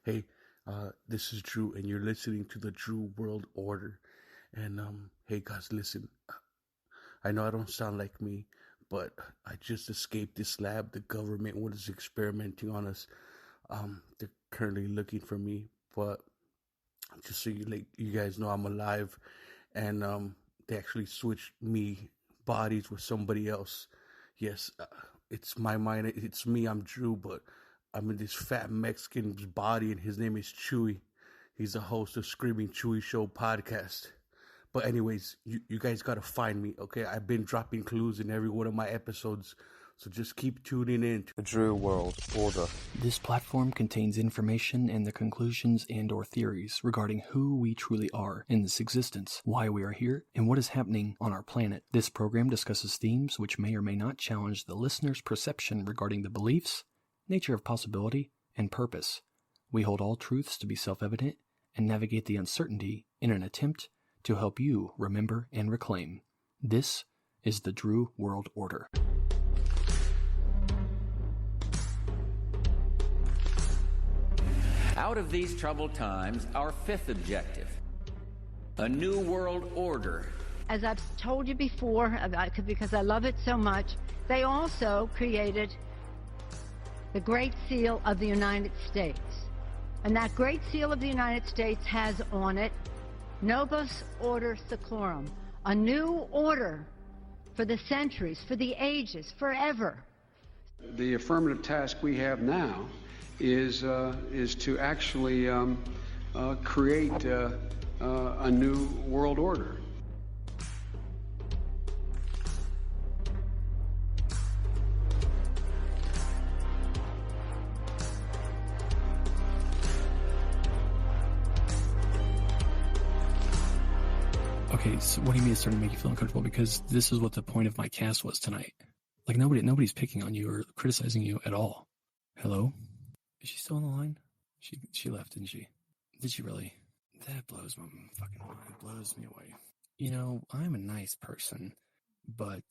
Hey, this is Drew, and you're listening to the Drew World Order. And hey guys, listen. I know I don't sound like me, but I just escaped this lab. The government was experimenting on us. They're currently looking for me, but just so you guys know, I'm alive, and they actually switched me bodies with somebody else. Yes, it's my mind. It's me. I'm Drew, but I'm in this fat Mexican's body, and his name is Chewy. He's the host of Screaming Chewy Show podcast. But anyways, you guys gotta find me, okay? I've been dropping clues in every one of my episodes, so just keep tuning in to The Drew World Order. This platform contains information and the conclusions and or theories regarding who we truly are in this existence, why we are here, and what is happening on our planet. This program discusses themes which may or may not challenge the listener's perception regarding the beliefs, nature of possibility, and purpose. We hold all truths to be self-evident and navigate the uncertainty in an attempt to help you remember and reclaim. This is the Drew World Order. Out of these troubled times, our fifth objective, a new world order. As I've told you before, because I love it so much, they also created the Great Seal of the United States. And that Great Seal of the United States has on it, Novus Order Seclorum, a new order for the centuries, for the ages, forever. The affirmative task we have now is to actually create a new world order. Okay, so what do you mean it's starting to make you feel uncomfortable? Because this is what the point of my cast was tonight. Like nobody's picking on you or criticizing you at all. Hello? Is she still on the line? She left, didn't she? Did she really? That blows my fucking mind. It blows me away. You know, I'm a nice person, but,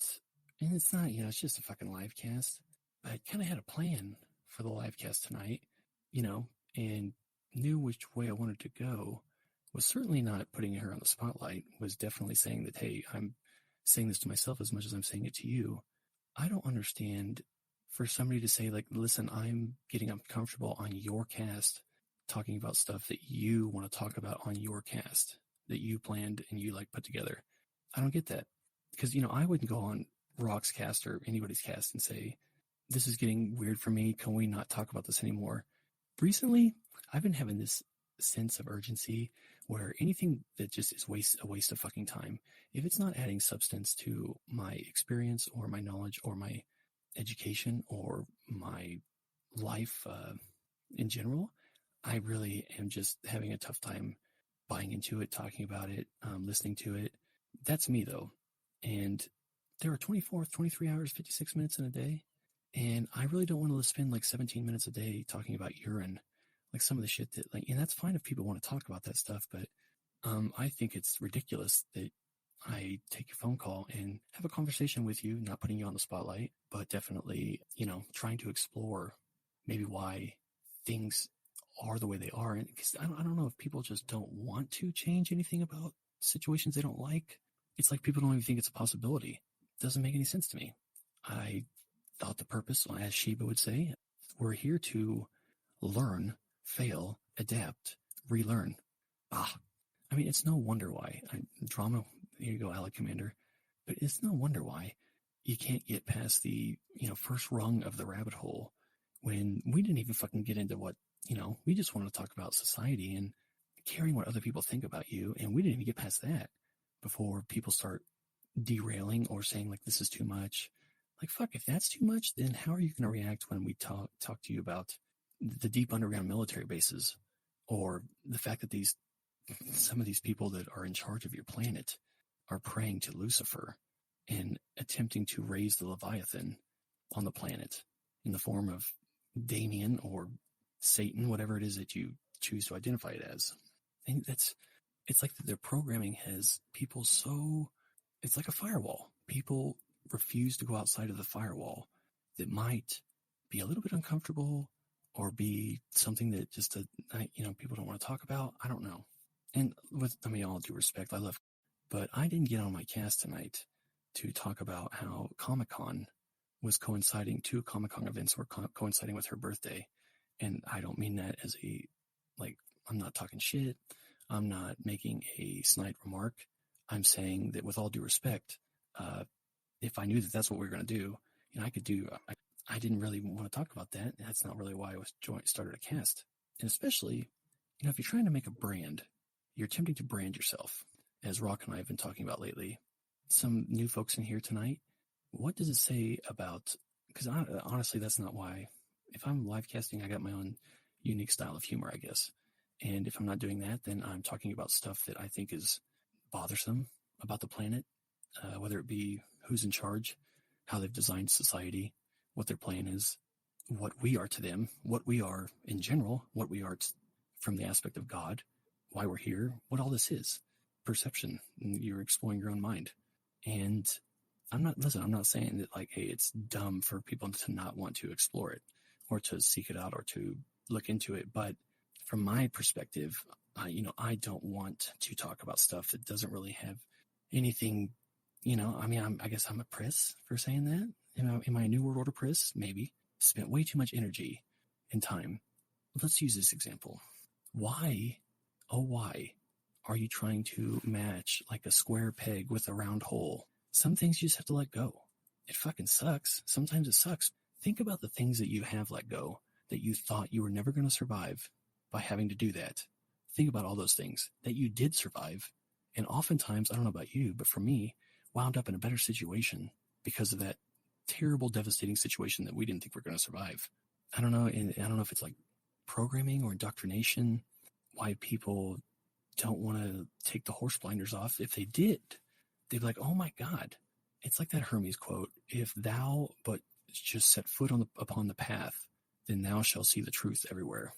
and it's not, it's just a fucking live cast. I kind of had a plan for the live cast tonight, and knew which way I wanted to go. Was certainly not putting her on the spotlight, was definitely saying that, hey, I'm saying this to myself as much as I'm saying it to you. I don't understand for somebody to say, like, listen, I'm getting uncomfortable on your cast, talking about stuff that you want to talk about on your cast, that you planned and you, put together. I don't get that. Because, I wouldn't go on Rock's cast or anybody's cast and say, this is getting weird for me. Can we not talk about this anymore? Recently, I've been having this sense of urgency where anything that just is a waste of fucking time, if it's not adding substance to my experience or my knowledge or my education or my life in general, I really am just having a tough time buying into it, talking about it, listening to it. That's me though. And there are 23 hours, 56 minutes in a day. And I really don't want to spend 17 minutes a day talking about urine. Some of the shit that, and that's fine if people want to talk about that stuff, but I think it's ridiculous that I take your phone call and have a conversation with you, not putting you on the spotlight, but definitely, trying to explore maybe why things are the way they are. And because I don't know if people just don't want to change anything about situations they don't like. It's like people don't even think it's a possibility. It doesn't make any sense to me. I thought the purpose, as Sheba would say, we're here to learn, fail, adapt, relearn. It's no wonder why. Drama, here you go, Alec Commander. But it's no wonder why you can't get past the, first rung of the rabbit hole when we didn't even fucking get into what, we just want to talk about society and caring what other people think about you. And we didn't even get past that before people start derailing or saying, this is too much. Fuck, if that's too much, then how are you going to react when we talk to you about the deep underground military bases, or the fact that some of these people that are in charge of your planet are praying to Lucifer and attempting to raise the Leviathan on the planet in the form of Damien or Satan, whatever it is that you choose to identify it as. And it's like their programming has people it's like a firewall. People refuse to go outside of the firewall that might be a little bit uncomfortable or be something that just, people don't want to talk about. I don't know. And all due respect, I love, but I didn't get on my cast tonight to talk about how Comic-Con was coinciding, two Comic-Con events were coinciding with her birthday. And I don't mean that as I'm not talking shit. I'm not making a snide remark. I'm saying that with all due respect, if I knew that that's what we were going to do, I could do, I didn't really want to talk about that. That's not really why I started a cast. And especially, if you're trying to make a brand, you're attempting to brand yourself, as Rock and I have been talking about lately. Some new folks in here tonight, what does it say about, because honestly, that's not why. If I'm live casting, I got my own unique style of humor, I guess. And if I'm not doing that, then I'm talking about stuff that I think is bothersome about the planet, whether it be who's in charge, how they've designed society, what their plan is, what we are to them, what we are in general, what we are from the aspect of God, why we're here, what all this is. Perception. You're exploring your own mind. And I'm not saying that hey, it's dumb for people to not want to explore it or to seek it out or to look into it. But from my perspective, I don't want to talk about stuff that doesn't really have anything, I guess I'm a priss for saying that. Am I a New World Order priss? Maybe. Spent way too much energy and time. Let's use this example. Why, oh why, are you trying to match like a square peg with a round hole? Some things you just have to let go. It fucking sucks. Sometimes it sucks. Think about the things that you have let go that you thought you were never going to survive by having to do that. Think about all those things that you did survive. And oftentimes, I don't know about you, but for me, wound up in a better situation because of that terrible, devastating situation that we didn't think we were going to survive. I don't know. And I don't know if it's like programming or indoctrination, why people don't want to take the horse blinders off. If they did, they'd be like, oh my God. It's like that Hermes quote, if thou but just set foot upon the path, then thou shalt see the truth everywhere.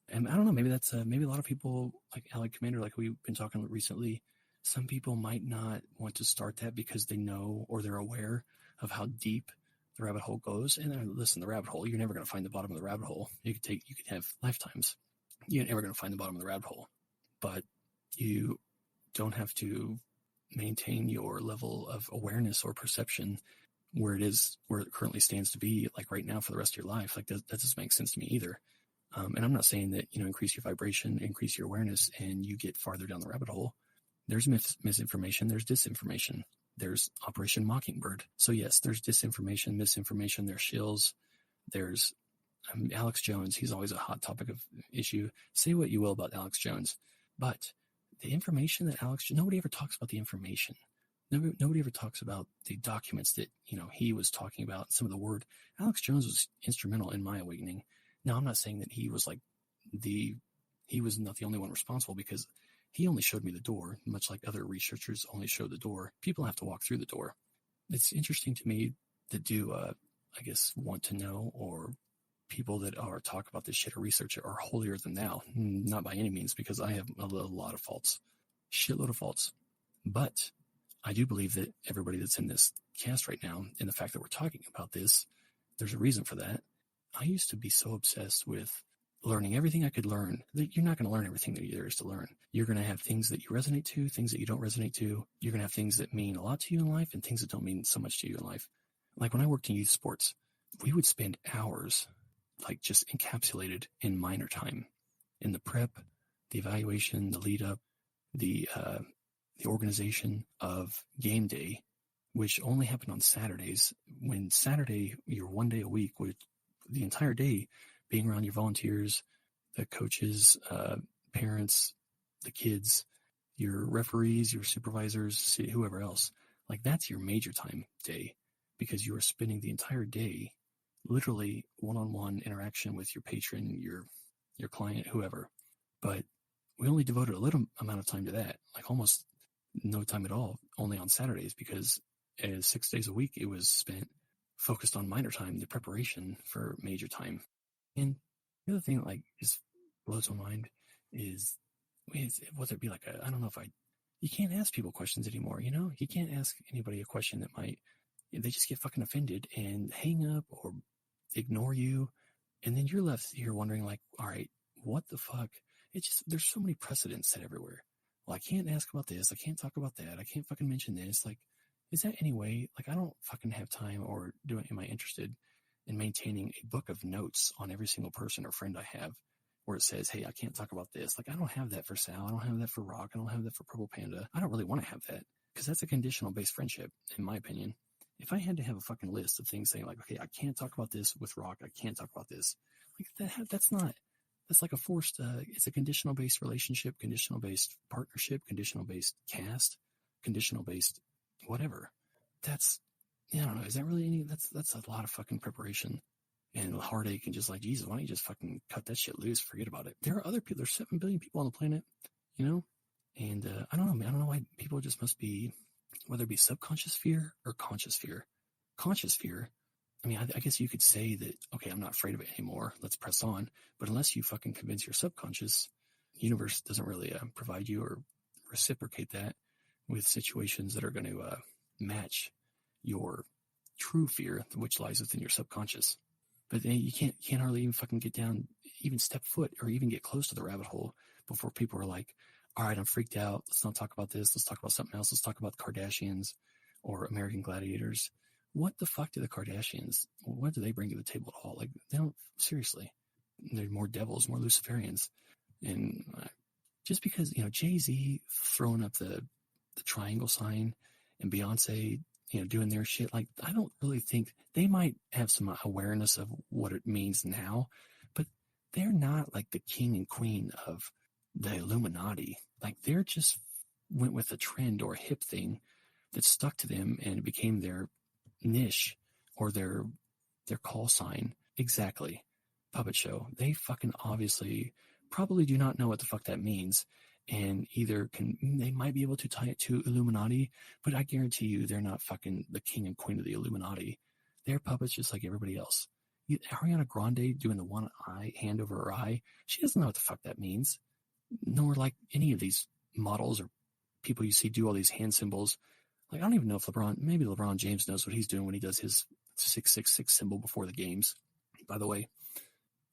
And I don't know, maybe that's, maybe a lot of people like Allied Commander, like we've been talking recently, some people might not want to start that because they know or they're aware of how deep the rabbit hole goes. And listen, the rabbit hole, you're never going to find the bottom of the rabbit hole. You could have lifetimes. You're never going to find the bottom of the rabbit hole. But you don't have to maintain your level of awareness or perception where it currently stands to be, like right now for the rest of your life. Like that doesn't make sense to me either. And I'm not saying that, increase your vibration, increase your awareness, and you get farther down the rabbit hole. There's misinformation, there's disinformation, there's Operation Mockingbird. So yes, there's disinformation, misinformation, there's shills, there's Alex Jones. He's always a hot topic of issue. Say what you will about Alex Jones, but the information that nobody ever talks about the information. Nobody ever talks about the documents that, he was talking about. Some of the word. Alex Jones was instrumental in my awakening. Now, I'm not saying that he was he was not the only one responsible, because he only showed me the door, much like other researchers only show the door. People have to walk through the door. It's interesting to me that do, I guess, want to know, or people that are talk about this shit or research are holier than thou. Not by any means, because I have a lot of faults, shitload of faults. But I do believe that everybody that's in this cast right now, and the fact that we're talking about this, there's a reason for that. I used to be so obsessed with learning everything I could learn. You're not going to learn everything that there is to learn. You're going to have things that you resonate to, things that you don't resonate to. You're going to have things that mean a lot to you in life and things that don't mean so much to you in life. Like when I worked in youth sports, we would spend hours just encapsulated in minor time, in the prep, the evaluation, the lead up, the organization of game day, which only happened on Saturdays. When Saturday, you're 1 day a week, with the entire day being around your volunteers, the coaches, parents, the kids, your referees, your supervisors, whoever else. That's your major time day, because you are spending the entire day literally one-on-one interaction with your patron, your client, whoever. But we only devoted a little amount of time to that, almost no time at all, only on Saturdays, because 6 days a week it was spent focused on minor time, the preparation for major time. And the other thing that just blows my mind is whether it be I don't know you can't ask people questions anymore, You can't ask anybody a question that they just get fucking offended and hang up or ignore you. And then you're left here wondering, like, all right, what the fuck? It's just, there's so many precedents set everywhere. Well, I can't ask about this. I can't talk about that. I can't fucking mention this. Like, is that any way? Like, I don't fucking have time or am I interested in maintaining a book of notes on every single person or friend I have where it says, hey, I can't talk about this. Like, I don't have that for Sal. I don't have that for Rock. I don't have that for Purple Panda. I don't really want to have that because that's a conditional based friendship, in my opinion. If I had to have a fucking list of things saying like, okay, I can't talk about this with Rock. I can't talk about this. Like that's like a forced, it's a conditional based relationship, conditional based partnership, conditional based cast, conditional based whatever. That's, I don't know. Is that really any, that's a lot of fucking preparation and heartache and just like, Jesus, why don't you just fucking cut that shit loose? Forget about it. There are other people, there's 7 billion people on the planet, you know? And, I don't know, man. I don't know why people just must be, whether it be subconscious fear or conscious fear. Conscious fear, I mean, I guess you could say that, okay, I'm not afraid of it anymore. Let's press on. But unless you fucking convince your subconscious, the universe doesn't really provide you or reciprocate that with situations that are going to match your true fear, which lies within your subconscious. But you can't hardly even fucking get down, even step foot or even get close to the rabbit hole before people are like, all right, I'm freaked out. Let's not talk about this. Let's talk about something else. Let's talk about the Kardashians or American Gladiators. What the fuck do the Kardashians, what do they bring to the table at all? Like, they don't, seriously, they're more devils, more Luciferians. And just because, you know, Jay-Z throwing up the triangle sign and Beyonce, you know, doing their shit, like, I don't really think, they might have some awareness of what it means now, but they're not like the king and queen of the Illuminati. Like, they're just went with a trend or a hip thing that stuck to them and it became their niche or their call sign. Exactly. Puppet show. They fucking obviously probably do not know what the fuck that means, and either they might be able to tie it to Illuminati, but I guarantee you they're not fucking the king and queen of the Illuminati. They're puppets just like everybody else. Ariana Grande doing the one eye, hand over her eye, she doesn't know what the fuck that means, nor like any of these models or people you see do all these hand symbols. Like, I don't even know if maybe LeBron James knows what he's doing when he does his 666 symbol before the games, by the way.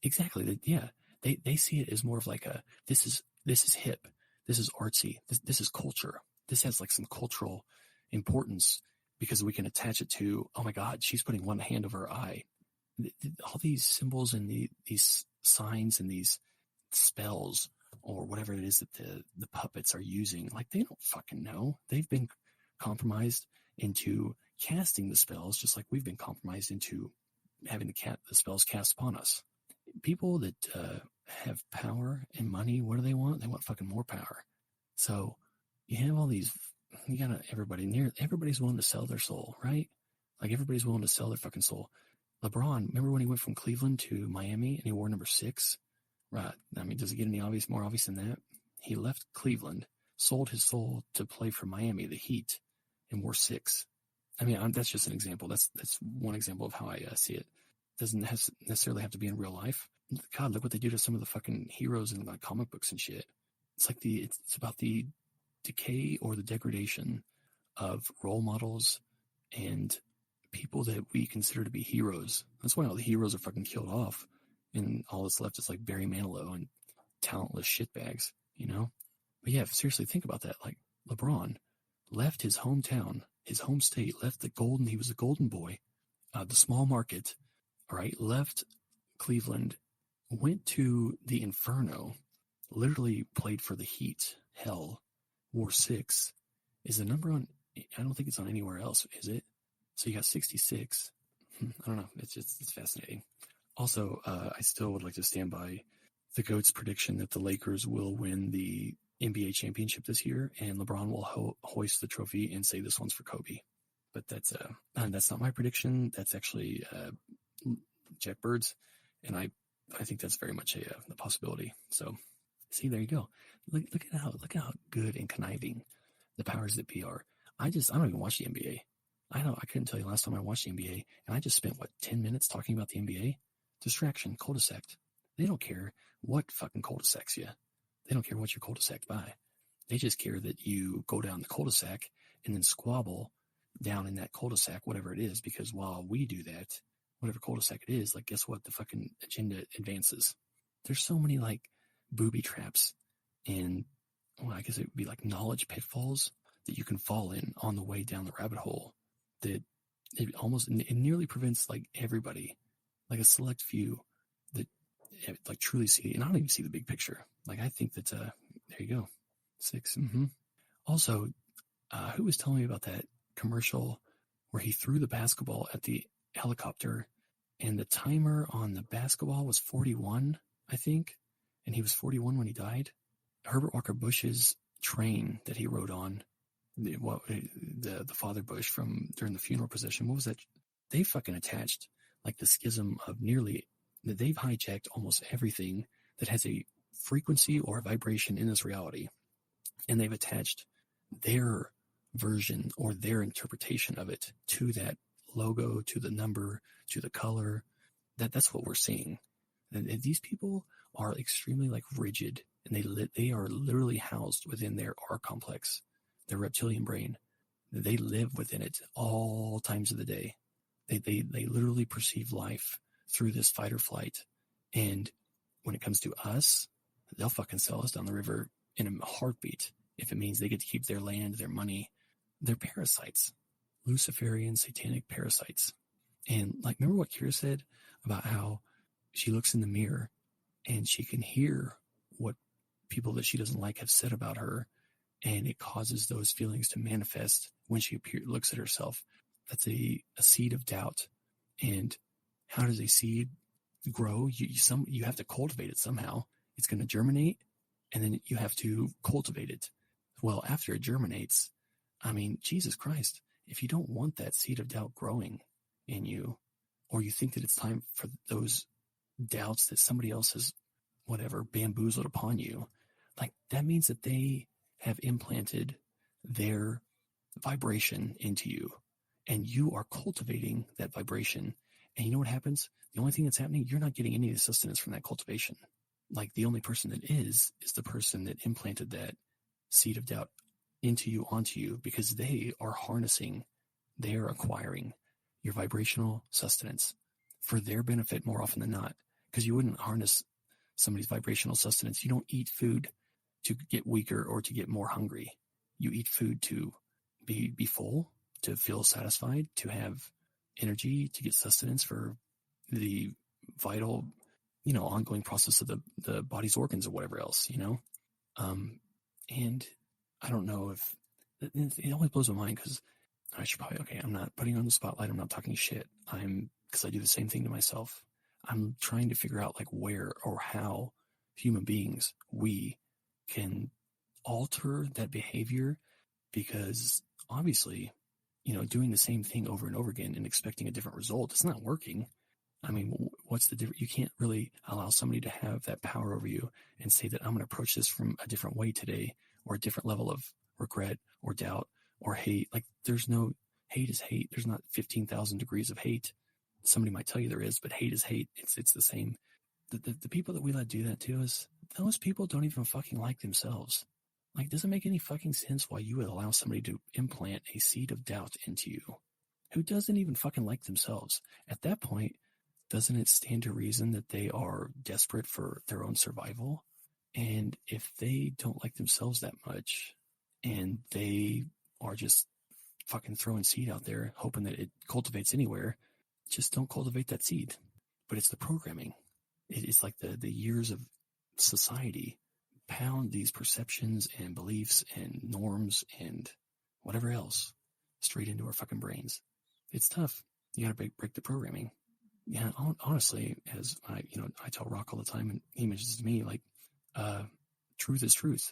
Exactly. Yeah. They see it as more of like this is hip. This is artsy. This is culture. This has like some cultural importance because we can attach it to, oh my God, she's putting one hand over her eye. All these symbols and these signs and these spells or whatever it is that the puppets are using, like, they don't fucking know. They've been compromised into casting the spells just like we've been compromised into having the spells cast upon us. People that have power and money, what do they want? They want fucking more power. So you have all these, you got everybody's willing to sell their soul, right? Like, everybody's willing to sell their fucking soul. LeBron, remember when he went from Cleveland to Miami and he wore number 6? Right. I mean, does it get any more obvious than that? He left Cleveland, sold his soul to play for Miami, the Heat, and wore 6. I mean, that's just an example. That's one example of how I see it. Doesn't necessarily have to be in real life. God, look what they do to some of the fucking heroes in like comic books and shit. It's like it's about the decay or the degradation of role models and people that we consider to be heroes. That's why all the heroes are fucking killed off, and all that's left is like Barry Manilow and talentless shitbags, you know? But yeah, seriously, think about that. Like, LeBron left his hometown, his home state, left he was a golden boy, the small market, all right, left Cleveland, went to the Inferno, literally played for the Heat, hell, wore 6. Is the number on, I don't think it's on anywhere else, is it? So you got 66. I don't know. It's fascinating. Also, I still would like to stand by the GOAT's prediction that the Lakers will win the NBA championship this year, and LeBron will hoist the trophy and say this one's for Kobe. But that's not my prediction. That's actually Jack Bird's, and I think that's very much a possibility. So, see, there you go. Look at how good and conniving the powers that be are. I don't even watch the NBA. I couldn't tell you last time I watched the NBA, and I just spent 10 minutes talking about the NBA. Distraction, cul-de-sac. They don't care what fucking cul-de-sacs you. They don't care what you're cul-de-sac by. They just care that you go down the cul-de-sac and then squabble down in that cul-de-sac, whatever it is, because while we do that, whatever cul-de-sac it is, like, guess what? The fucking agenda advances. There's so many, like, booby traps and, well, I guess it would be like knowledge pitfalls that you can fall in on the way down the rabbit hole that it nearly prevents, like, everybody, like a select few that, like, truly see, and I don't even see the big picture. Like, I think that, there you go. 6. Also, who was telling me about that commercial where he threw the basketball at the helicopter and the timer on the basketball was 41, I think, and he was 41 when he died? Herbert Walker Bush's train that he rode on, the Father Bush from during the funeral procession, what was that? They fucking attached, like, the schism of that they've hijacked almost everything that has a frequency or a vibration in this reality, and they've attached their version or their interpretation of it to that logo, to the number, to the color. That's what we're seeing. And these people are extremely, like, rigid, and they are literally housed within their R complex, their reptilian brain. They live within it all times of the day. They literally perceive life through this fight or flight. And when it comes to us, they'll fucking sell us down the river in a heartbeat if it means they get to keep their land, their money. They're parasites, Luciferian satanic parasites. And, like, remember what Kira said about how she looks in the mirror and she can hear what people that she doesn't like have said about her, and it causes those feelings to manifest when she looks at herself. That's a seed of doubt. And how does a seed grow? You have to cultivate it somehow. It's going to germinate, and then you have to cultivate it. Well, after it germinates, I mean, Jesus Christ, if you don't want that seed of doubt growing in you, or you think that it's time for those doubts that somebody else has, whatever, bamboozled upon you, like, that means that they have implanted their vibration into you, and you are cultivating that vibration. And you know what happens? The only thing that's happening, you're not getting any sustenance from that cultivation. Like, the only person that is the person that implanted that seed of doubt into you, onto you, because they are harnessing, they are acquiring your vibrational sustenance for their benefit more often than not. Because you wouldn't harness somebody's vibrational sustenance. You don't eat food to get weaker or to get more hungry. You eat food to be full, to feel satisfied, to have energy, to get sustenance for the vital, ongoing process of the body's organs or whatever else, and I don't know if it always blows my mind, because I should probably, okay, I'm not putting on the spotlight. I'm not talking shit. Because I do the same thing to myself. I'm trying to figure out, like, where or how human beings, we can alter that behavior, because obviously, doing the same thing over and over again and expecting a different result, it's not working. I mean, what's the difference? You can't really allow somebody to have that power over you and say that I'm going to approach this from a different way today, or a different level of regret or doubt or hate. Like, there's no hate is hate. There's not 15,000 degrees of hate. Somebody might tell you there is, but hate is hate. It's the same. The people that we let do that to us, those people don't even fucking like themselves. Like, does it make any fucking sense why you would allow somebody to implant a seed of doubt into you who doesn't even fucking like themselves? At that point, doesn't it stand to reason that they are desperate for their own survival? And if they don't like themselves that much, and they are just fucking throwing seed out there, hoping that it cultivates anywhere, just don't cultivate that seed. But it's the programming. It's like the years of society pound these perceptions and beliefs and norms and whatever else straight into our fucking brains. It's tough. You gotta break the programming. Yeah, honestly, as I tell Rock all the time, and he mentions to me, like, truth is truth.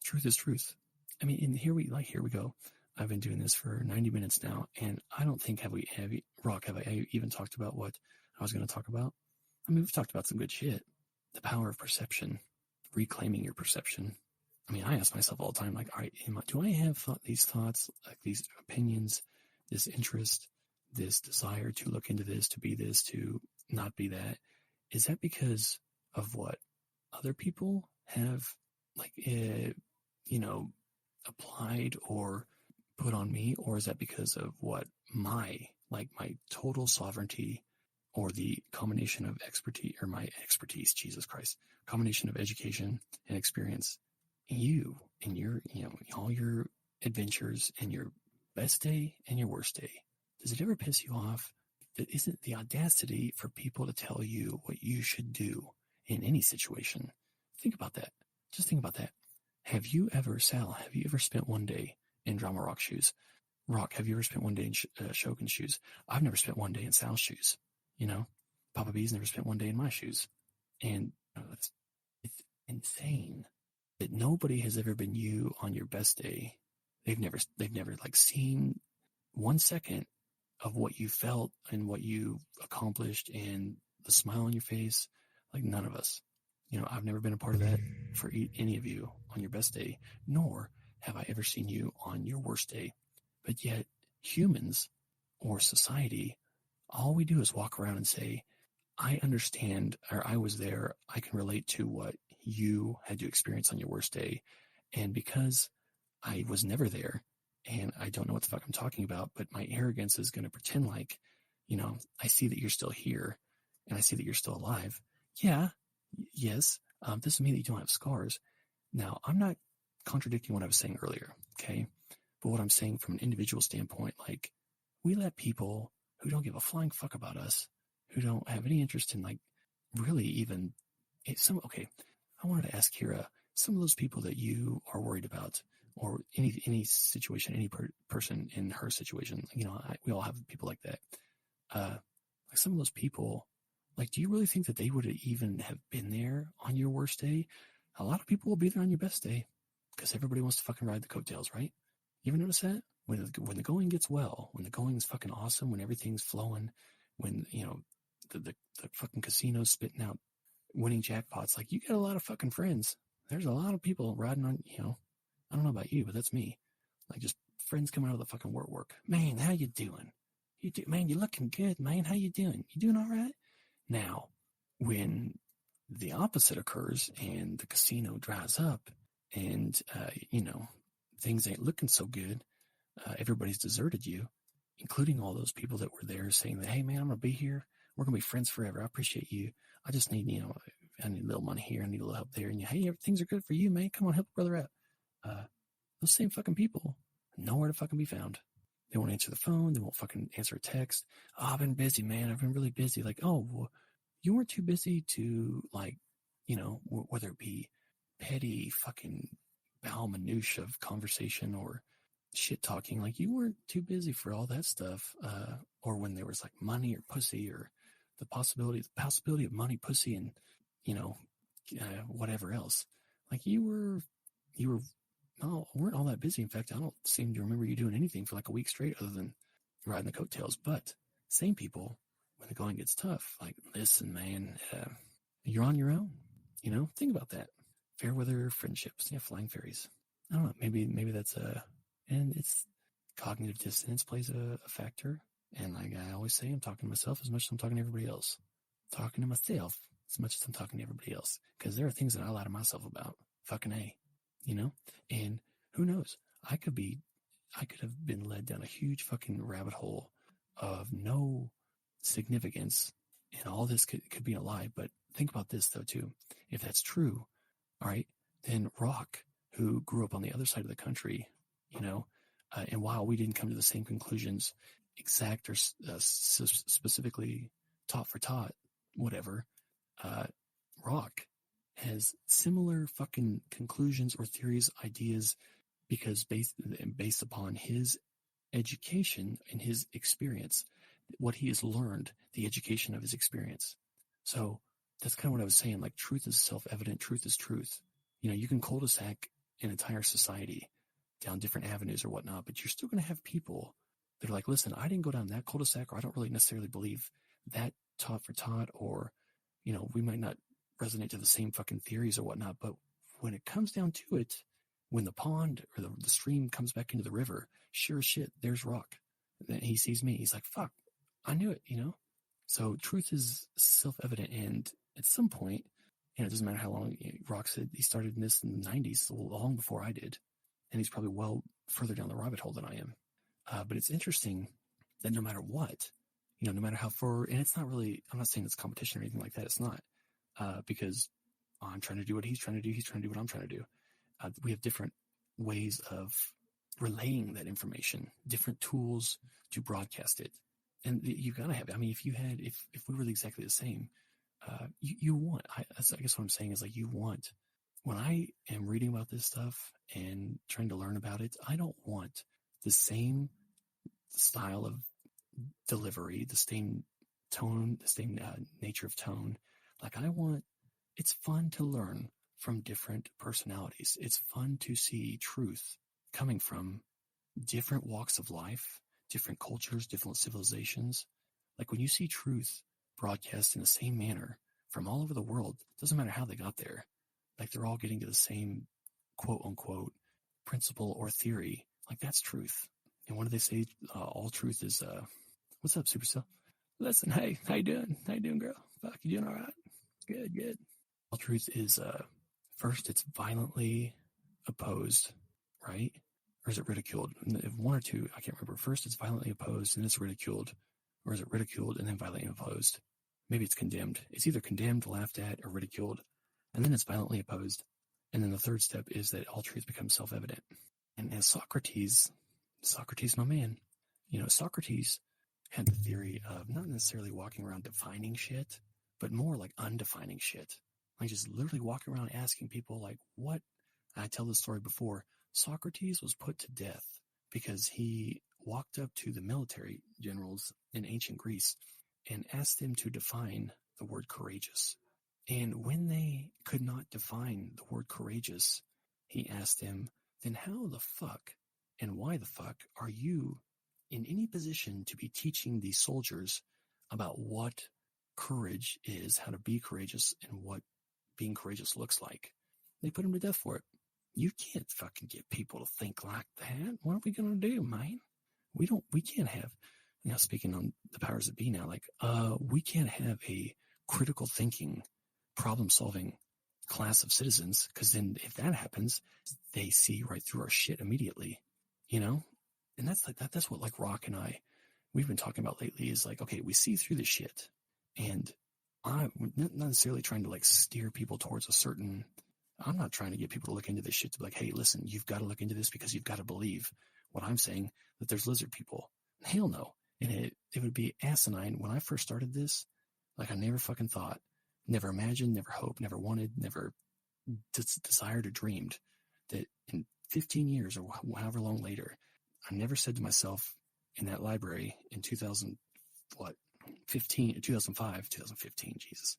Truth is truth. I mean, and here we go. I've been doing this for 90 minutes now, and I don't think have I even talked about what I was going to talk about? I mean, we've talked about some good shit. The power of perception, reclaiming your perception. I mean, I ask myself all the time, like, all right, do I have these thoughts, like these opinions, this interest, this desire to look into this, to be this, to not be that? Is that because of what other people have, like, applied or put on me? Or is that because of what my total sovereignty or the combination of expertise, or my expertise, Jesus Christ, combination of education and experience, you and your, all your adventures and your best day and your worst day, does it ever piss you off that isn't the audacity for people to tell you what you should do in any situation? Think about that. Just think about that. Have you ever spent one day in Drama Rock shoes? Rock, have you ever spent one day in Shogun shoes? I've never spent one day in Sal's shoes. Papa B's never spent one day in my shoes. And it's insane that nobody has ever been you on your best day. They've never like seen 1 second of what you felt and what you accomplished and the smile on your face. Like none of us. I've never been a part of that for any of you on your best day, nor have I ever seen you on your worst day. But yet humans or society, all we do is walk around and say, I understand, or I was there, I can relate to what you had to experience on your worst day. And because I was never there and I don't know what the fuck I'm talking about, but my arrogance is going to pretend like, I see that you're still here and I see that you're still alive. Yeah. Yes. Doesn't mean that you don't have scars. Now, I'm not contradicting what I was saying earlier. Okay. But what I'm saying from an individual standpoint, like, we let people who don't give a flying fuck about us, who don't have any interest in, like, really even I wanted to ask Kira, some of those people that you are worried about, or any situation, any person in her situation, we all have people like that. Like some of those people, like, do you really think that they would even have been there on your worst day? A lot of people will be there on your best day because everybody wants to fucking ride the coattails, right? You ever notice that? When the going gets well, when the going is fucking awesome, when everything's flowing, when, the fucking casino's spitting out winning jackpots, like, you get a lot of fucking friends. There's a lot of people riding on, I don't know about you, but that's me. Like, just friends coming out of the fucking work. Man, how you doing? Man, you're looking good, man. How you doing? You doing all right? Now, when the opposite occurs and the casino dries up and, things ain't looking so good, everybody's deserted you, including all those people that were there saying that, hey, man, I'm going to be here. We're going to be friends forever. I appreciate you. I just need, I need a little money here. I need a little help there. And hey, things are good for you, man. Come on, help a brother out. Those same fucking people, nowhere to fucking be found. They won't answer the phone. They won't fucking answer a text. Oh, I've been busy, man. I've been really busy. Like, oh, well, you weren't too busy to, like, whether it be petty fucking bowel minutia of conversation or shit talking, like, you weren't too busy for all that stuff. Or when there was like money or pussy, or the possibility of money, pussy, and, whatever else. Like, you weren't all that busy. In fact, I don't seem to remember you doing anything for like a week straight other than riding the coattails. But same people, when the going gets tough, like, listen, man, you're on your own. Think about that. Fair weather friendships. Yeah, flying fairies. I don't know. Maybe that's and it's cognitive dissonance plays a factor. And like I always say, I'm talking to myself as much as I'm talking to everybody else. Talking to myself as much as I'm talking to everybody else. Because there are things that I lie to myself about. Fucking A. And who knows? I could have been led down a huge fucking rabbit hole of no significance, and all this could be a lie. But think about this though too. If that's true, all right, then Rock, who grew up on the other side of the country, and while we didn't come to the same conclusions, exact or specifically tot for tot, whatever, Rock has similar fucking conclusions or theories, ideas, because based upon his education and his experience, what he has learned, the education of his experience. So that's kind of what I was saying. Like, truth is self-evident. Truth is truth. You can cul-de-sac an entire society down different avenues or whatnot, but you're still going to have people that are like, listen, I didn't go down that cul-de-sac, or I don't really necessarily believe that tot for tot, or, we might not resonate to the same fucking theories or whatnot. But when it comes down to it, when the pond or the stream comes back into the river, sure as shit, there's Rock. And then he sees me. He's like, fuck, I knew it, So truth is self-evident. And at some point, it doesn't matter how long. Rock said he started in this in the 90s, long before I did. And he's probably well further down the rabbit hole than I am. But it's interesting that no matter what, no matter how far, and it's not really, I'm not saying it's competition or anything like that. It's not, because I'm trying to do what he's trying to do. He's trying to do what I'm trying to do. We have different ways of relaying that information, different tools to broadcast it. And you gotta have it. I mean, if we were exactly the same, you want, I guess what I'm saying is like, you want, when I am reading about this stuff and trying to learn about it, I don't want the same style of delivery, the same tone, the same nature of tone. Like it's fun to learn from different personalities. It's fun to see truth coming from different walks of life, different cultures, different civilizations. Like when you see truth broadcast in the same manner from all over the world, doesn't matter how they got there. Like they're all getting to the same quote unquote principle or theory. Like that's truth. And what do they say? All truth is, what's up, Supercell? Listen, hey, how you doing? How you doing, girl? Fuck, you doing all right? Good, good. All truth is, first it's violently opposed, right? Or is it ridiculed? One or two, I can't remember. First it's violently opposed and it's ridiculed. Or is it ridiculed and then violently opposed? Maybe it's condemned. It's either condemned, laughed at, or ridiculed. And then it's violently opposed. And then the third step is that all truth becomes self-evident. And as Socrates, my man, Socrates had the theory of not necessarily walking around defining shit, but more like undefining shit. Like just literally walking around asking people like, what? I tell this story before. Socrates was put to death because he walked up to the military generals in ancient Greece and asked them to define the word courageous. And when they could not define the word courageous, he asked them, then how the fuck and why the fuck are you in any position to be teaching these soldiers about what courage is, how to be courageous, and what being courageous looks like? They put him to death for it. You can't fucking get people to think like that. What are we going to do, man? We can't have, speaking on the powers that be now, like, we can't have a critical thinking, problem solving class of citizens, because then if that happens, they see right through our shit immediately, And that's like that. That's what like Rock and I, we've been talking about lately is like, okay, we see through the shit, and I'm not necessarily trying to like steer people towards a certain, I'm not trying to get people to look into this shit to be like, hey, listen, you've got to look into this because you've got to believe what I'm saying, that there's lizard people. Hell no. And it would be asinine. When I first started this, like I never fucking thought, never imagined, never hoped, never wanted, never desired or dreamed that in 15 years or however long later, I never said to myself in that library in 2005, 2015, Jesus,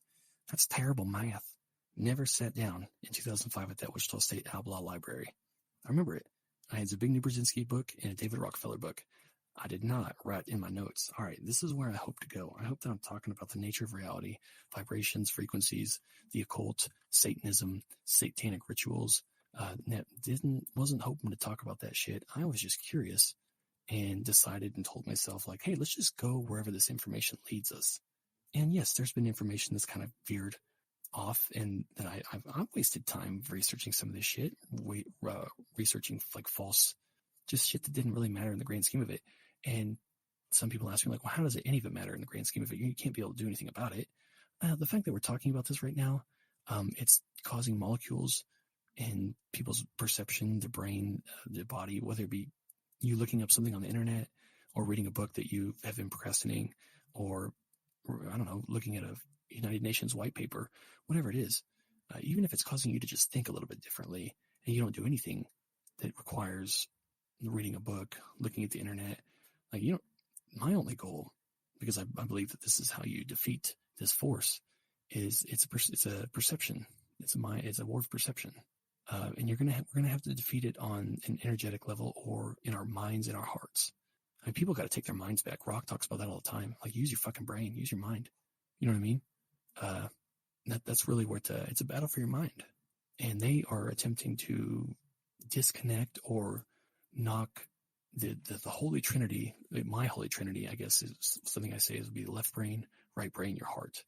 that's terrible math. Never sat down in 2005 at that Wichita State Outlaw Library. I remember it. I had a Zbigniew Brzezinski book and a David Rockefeller book. I did not write in my notes, all right, this is where I hope to go. I hope that I'm talking about the nature of reality, vibrations, frequencies, the occult, Satanism, satanic rituals. Wasn't hoping to talk about that shit. I was just curious and decided and told myself like, hey, let's just go wherever this information leads us. And yes, there's been information that's kind of veered off, and that I've wasted time researching some of this shit, researching like false, just shit that didn't really matter in the grand scheme of it. And some people ask me like, well, how does any of it matter in the grand scheme of it? You can't be able to do anything about it. The fact that we're talking about this right now, it's causing molecules in people's perception, the brain, the body, whether it be you looking up something on the internet or reading a book that you have been procrastinating, or I don't know, looking at a United Nations white paper, whatever it is, even if it's causing you to just think a little bit differently and you don't do anything that requires reading a book, looking at the internet, like, my only goal, because I believe that this is how you defeat this force, is it's a perception. It's a war of perception. And we're going to have to defeat it on an energetic level or in our minds and our hearts. I mean, people got to take their minds back. Rock talks about that all the time. Like, use your fucking brain, use your mind. You know what I mean? That's really what it's a battle for your mind. And they are attempting to disconnect or knock the Holy Trinity. My Holy Trinity, I guess, is something I say is would be the left brain, right brain, your heart.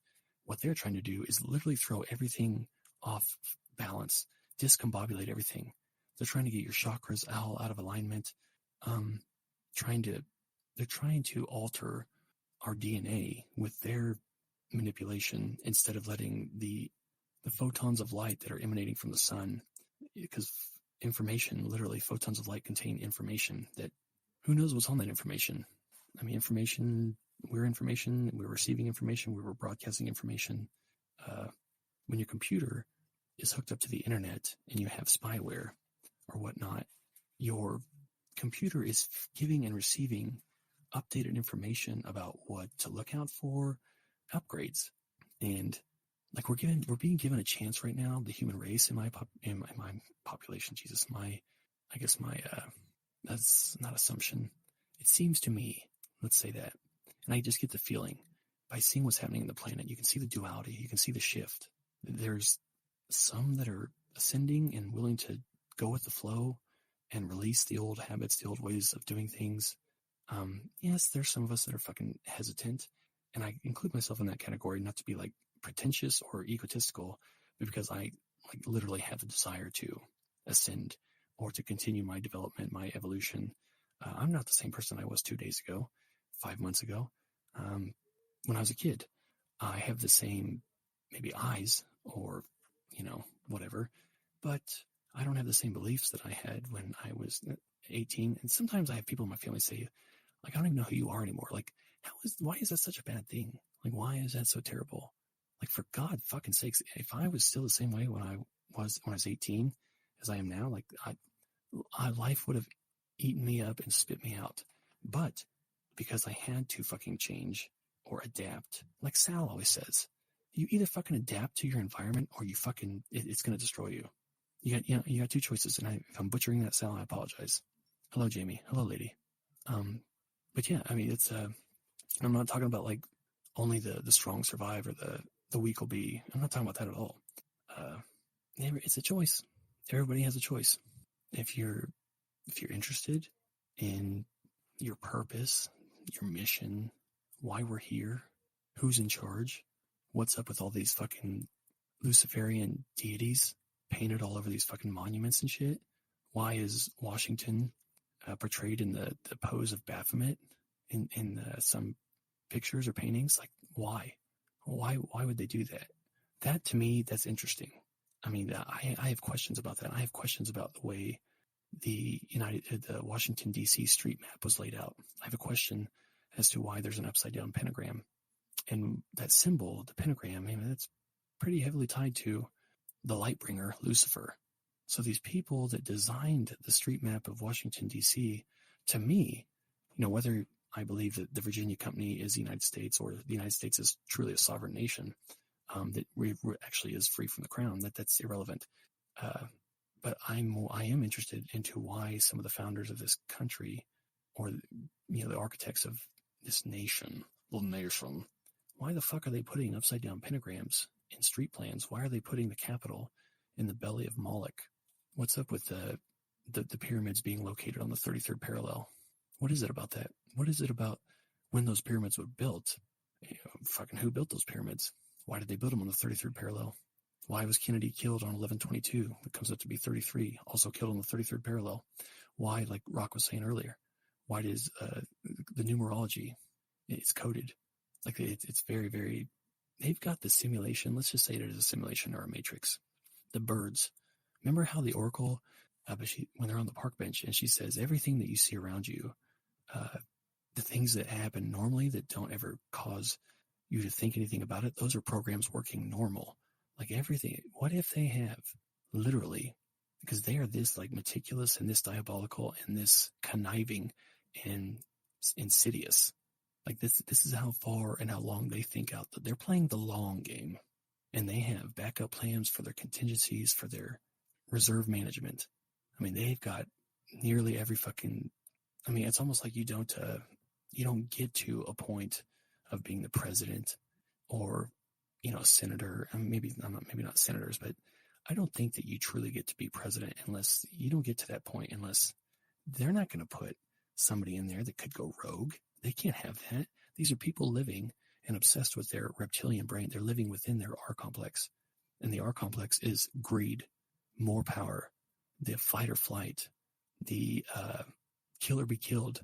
What they're trying to do is literally throw everything off balance, discombobulate everything. They're trying to get your chakras all out of alignment. They're trying to alter our DNA with their manipulation instead of letting the photons of light that are emanating from the sun, because information, literally photons of light contain information that who knows what's on that information. I mean, we're receiving information, we're broadcasting information. When your computer is hooked up to the internet and you have spyware or whatnot, your computer is giving and receiving updated information about what to look out for, upgrades. And like we're being given a chance right now, the human race in my population, that's not assumption. It seems to me, let's say that, and I just get the feeling by seeing what's happening in the planet, you can see the duality, you can see the shift. There's some that are ascending and willing to go with the flow and release the old habits, the old ways of doing things. Yes, there's some of us that are fucking hesitant, and I include myself in that category, not to be like pretentious or egotistical, but because I like literally have the desire to ascend or to continue my development, my evolution. I'm not the same person I was 2 days ago, 5 months ago. When I was a kid, I have the same maybe eyes or, whatever, but I don't have the same beliefs that I had when I was 18. And sometimes I have people in my family say, like, I don't even know who you are anymore. Like, why is that such a bad thing? Like, why is that so terrible? Like, for God fucking sakes, if I was still the same way when I was 18 as I am now, like, life would have eaten me up and spit me out. But because I had to fucking change or adapt, like Sal always says, you either fucking adapt to your environment or you fucking, it's going to destroy you. You got two choices. And if I'm butchering that, Sal, I apologize. Hello, Jamie. Hello, lady. But yeah, I mean, it's, I'm not talking about like only the strong survive or the weak will be. I'm not talking about that at all. It's a choice. Everybody has a choice. If you're interested in your purpose, your mission, why we're here, who's in charge, what's up with all these fucking Luciferian deities painted all over these fucking monuments and shit? Why is Washington portrayed in the pose of Baphomet in some pictures or paintings? Like, why? Why would they do that? That, to me, that's interesting. I mean, I have questions about that. I have questions about the way the Washington, D.C. street map was laid out. I have a question as to why there's an upside-down pentagram. And that symbol, the pentagram, I mean, that's pretty heavily tied to the light bringer, Lucifer. So these people that designed the street map of Washington, D.C., to me, whether I believe that the Virginia Company is the United States or the United States is truly a sovereign nation, that actually is free from the crown, that's irrelevant. But I am interested into why some of the founders of this country, or the architects of this nation, why the fuck are they putting upside down pentagrams in street plans? Why are they putting the capital in the belly of Moloch? What's up with the pyramids being located on the 33rd parallel? What is it about that? What is it about when those pyramids were built? Fucking who built those pyramids? Why did they build them on the 33rd parallel? Why was Kennedy killed on 11/22? It comes up to be 33, also killed on the 33rd parallel. Why, like Rock was saying earlier, why does the numerology, it's coded? Like, it's very, very, they've got the simulation. Let's just say it is a simulation or a matrix. The birds. Remember how the Oracle, when they're on the park bench, and she says, everything that you see around you, the things that happen normally that don't ever cause you to think anything about it, those are programs working normal. Like everything. What if they have literally, because they are this like meticulous and this diabolical and this conniving and insidious. Like this is how far and how long they think out. They're playing the long game, and they have backup plans for their contingencies, for their reserve management. I mean, they've got nearly every fucking, I mean, it's almost like you don't get to a point of being the president or, a senator. I mean, maybe not senators, but I don't think that you truly get to be president unless you don't get to that point, unless they're not going to put somebody in there that could go rogue. They can't have that. These are people living and obsessed with their reptilian brain. They're living within their R complex. And the R complex is greed, more power, the fight or flight, the kill or be killed.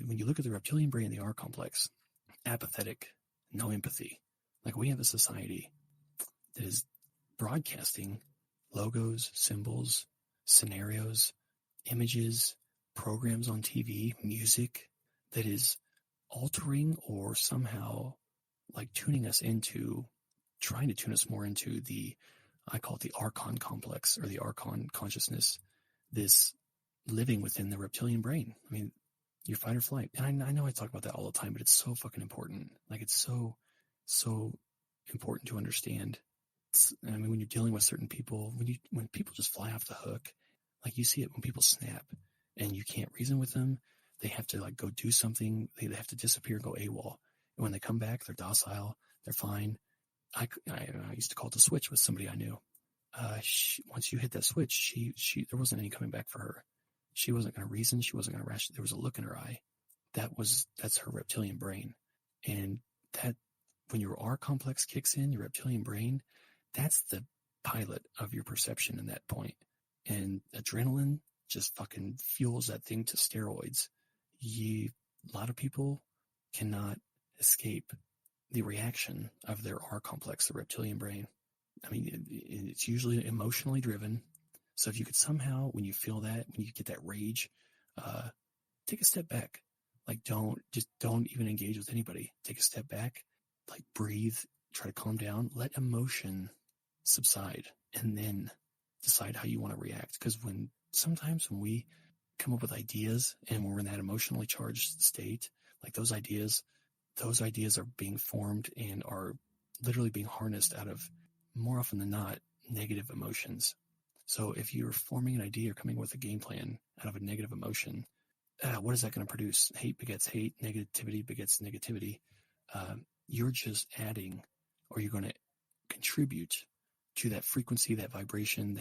When you look at the reptilian brain, the R complex, apathetic, no empathy. Like, we have a society that is broadcasting logos, symbols, scenarios, images, programs on TV, music that is altering or somehow like trying to tune us more into I call it the Archon complex, or the Archon consciousness, this living within the reptilian brain. I mean, your fight or flight. And I know I talk about that all the time, but it's so fucking important. Like, it's so important to understand. I mean, when you're dealing with certain people, when people just fly off the hook, like, you see it when people snap and you can't reason with them. They have to like go do something. They have to disappear, go AWOL. And when they come back, they're docile. They're fine. I used to call it the switch with somebody I knew. Once you hit that switch, she there wasn't any coming back for her. She wasn't going to reason. She wasn't going to ration. There was a look in her eye. That's her reptilian brain. And that, when your R complex kicks in, your reptilian brain, that's the pilot of your perception in that point. And adrenaline just fucking fuels that thing to steroids. A lot of people cannot escape the reaction of their R complex, the reptilian brain. I mean, it's usually emotionally driven. So if you could somehow, when you feel that, when you get that rage, take a step back. Like, don't even engage with anybody. Take a step back, like, breathe, try to calm down, let emotion subside, and then decide how you want to react. Because sometimes when we come up with ideas and we're in that emotionally charged state, like, those ideas are being formed and are literally being harnessed out of, more often than not, negative emotions. So if you're forming an idea or coming with a game plan out of a negative emotion, what is that going to produce? Hate begets hate, negativity begets negativity. You're just adding, or you're going to contribute to that frequency, that vibration,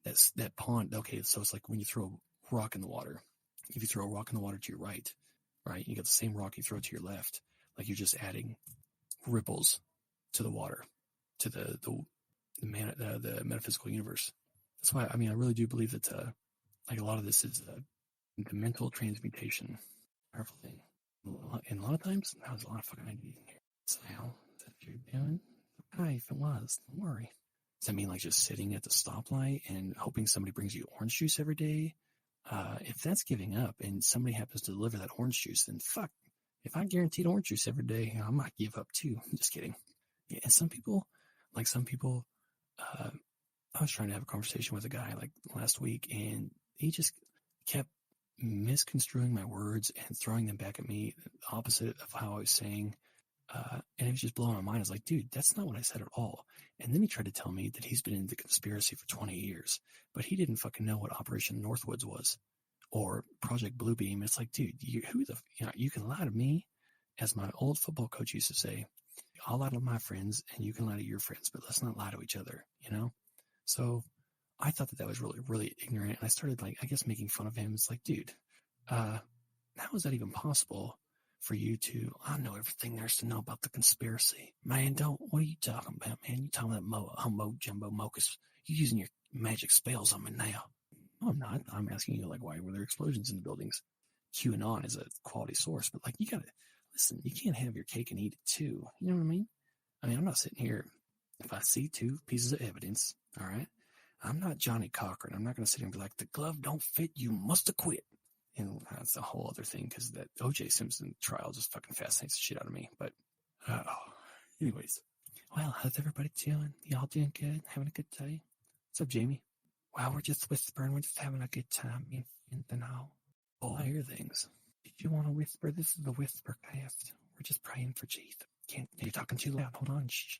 that pond. Okay, so it's like when you throw a rock in the water. If you throw a rock in the water to your right, you got the same rock you throw to your left. Like, you're just adding ripples to the water, to the metaphysical universe. That's why, I mean, I really do believe that, like, a lot of this is the mental transmutation, powerful thing. And a lot of times, that was a lot of fucking ideas in here. So, is that what you're doing? Okay, if it was, don't worry. Does that mean, like, just sitting at the stoplight and hoping somebody brings you orange juice every day? If that's giving up and somebody happens to deliver that orange juice, then fuck. If I guaranteed orange juice every day, I might give up too. I'm just kidding. Yeah, and some people, I was trying to have a conversation with a guy like last week, and he just kept misconstruing my words and throwing them back at me, opposite of how I was saying. And it was just blowing my mind. I was like, dude, that's not what I said at all. And then he tried to tell me that he's been in the conspiracy for 20 years, but he didn't fucking know what Operation Northwoods was or Project Bluebeam. It's like, dude, you can lie to me, as my old football coach used to say. I'll lie to my friends and you can lie to your friends, but let's not lie to each other, So I thought that was really, really ignorant. And I started, like, I guess, making fun of him. It's like, dude, how is that even possible for you to, I know everything there is to know about the conspiracy. Man, what are you talking about, man? You talking about Humbo Jumbo Mocus. You using your magic spells on me now. No, I'm not. I'm asking you, like, why were there explosions in the buildings? QAnon is a quality source, but, like, you gotta, listen, you can't have your cake and eat it too. You know what I mean? I'm not sitting here, if I see 2 pieces of evidence, all right, I'm not Johnny Cochran. I'm not going to sit here and be like, the glove don't fit, you must have quit. And that's a whole other thing, because that O.J. Simpson trial just fucking fascinates the shit out of me. But, anyways. Well, how's everybody doing? Y'all doing good? Having a good day? What's up, Jamie? Wow, we're just whispering. We're just having a good time. Oh, I hear things. Did you want to whisper? This is the Whisper Cast. We're just praying for Jesus. You're talking too loud. Hold on. Shh.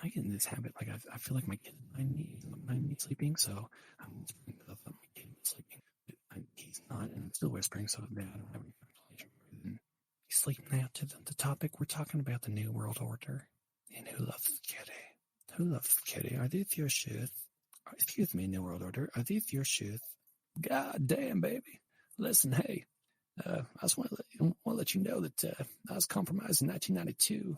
I get in this habit. Like, I feel like my kid behind me sleeping, so I'm whispering to my kid sleeping. He's not, and I'm still whispering, so bad. I don't have any explanation. He's sleeping now. To the topic, we're talking about the New World Order. And who loves kitty? Who loves kitty? Are these your shoes? Excuse me, New World Order. Are these your shoes? God damn, baby. Listen, hey. I just want to let you know that I was compromised in 1992.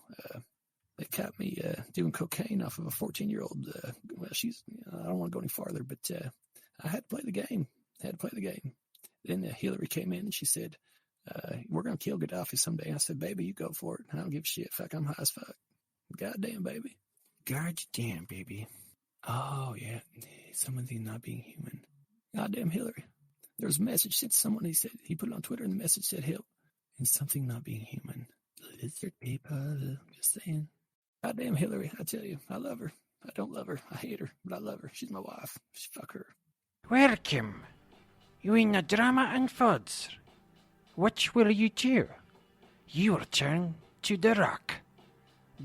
They caught me doing cocaine off of a 14-year-old. Well, I don't want to go any farther, but I had to play the game. Then Hillary came in and she said, we're going to kill Gaddafi someday. I said, baby, you go for it. I don't give a shit. Fuck, I'm high as fuck. Goddamn, baby. Goddamn, baby. Oh, yeah. Something not being human. Goddamn, Hillary. There was a message sent to someone. He put it on Twitter, and the message said, "Hill, and something not being human. Lizard people." Just saying. Goddamn, Hillary. I tell you, I love her. I don't love her. I hate her, but I love her. She's my wife. Fuck her. Welcome. You in a drama and foods. Which will you do? You return to the rock.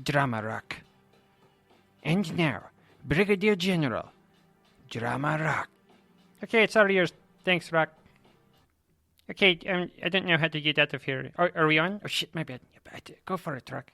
Drama rock. And now, Brigadier General. Drama rock. Okay, it's all yours. Thanks, Rock. Okay, I don't know how to get out of here. Are we on? Oh shit, my bad. Go for it, Rock.